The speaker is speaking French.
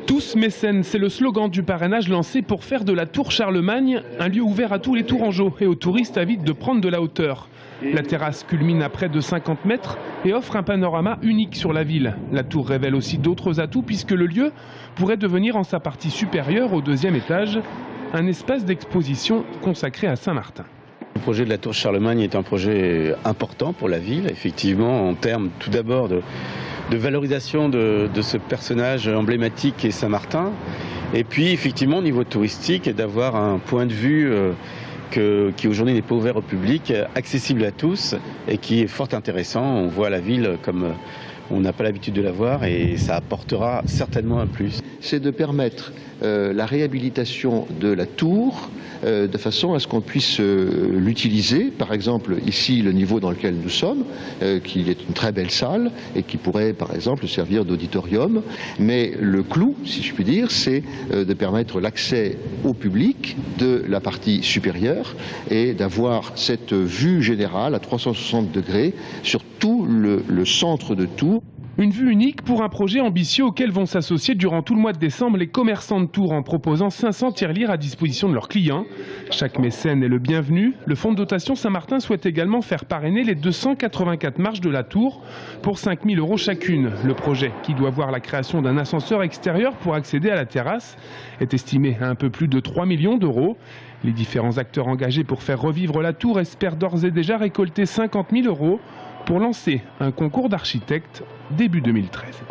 Tous mécènes, c'est le slogan du parrainage lancé pour faire de la tour Charlemagne un lieu ouvert à tous les Tourangeaux et aux touristes avides de prendre de la hauteur. La terrasse culmine à près de 50 mètres et offre un panorama unique sur la ville. La tour révèle aussi d'autres atouts puisque le lieu pourrait devenir en sa partie supérieure, au deuxième étage, un espace d'exposition consacré à Saint-Martin. Le projet de la tour Charlemagne est un projet important pour la ville, effectivement, en termes tout d'abord de valorisation de ce personnage emblématique qu'est Saint-Martin, et puis effectivement au niveau touristique, d'avoir un point de vue qui aujourd'hui n'est pas ouvert au public, accessible à tous et qui est fort intéressant. On voit la ville comme on n'a pas l'habitude de la voir et ça apportera certainement un plus. C'est de permettre la réhabilitation de la tour de façon à ce qu'on puisse l'utiliser. Par exemple, ici, le niveau dans lequel nous sommes, qui est une très belle salle et qui pourrait, par exemple, servir d'auditorium. Mais le clou, si je puis dire, c'est de permettre l'accès au public de la partie supérieure et d'avoir cette vue générale à 360 degrés sur tout le centre de Tours. Une vue unique pour un projet ambitieux auquel vont s'associer durant tout le mois de décembre les commerçants de Tours en proposant 500 tirelires à disposition de leurs clients. Chaque mécène est le bienvenu. Le fonds de dotation Saint-Martin souhaite également faire parrainer les 284 marches de la tour pour 5 000 € chacune. Le projet, qui doit voir la création d'un ascenseur extérieur pour accéder à la terrasse, est estimé à un peu plus de 3 millions d'euros. Les différents acteurs engagés pour faire revivre la tour espèrent d'ores et déjà récolter 50 000 € pour lancer un concours d'architectes début 2013.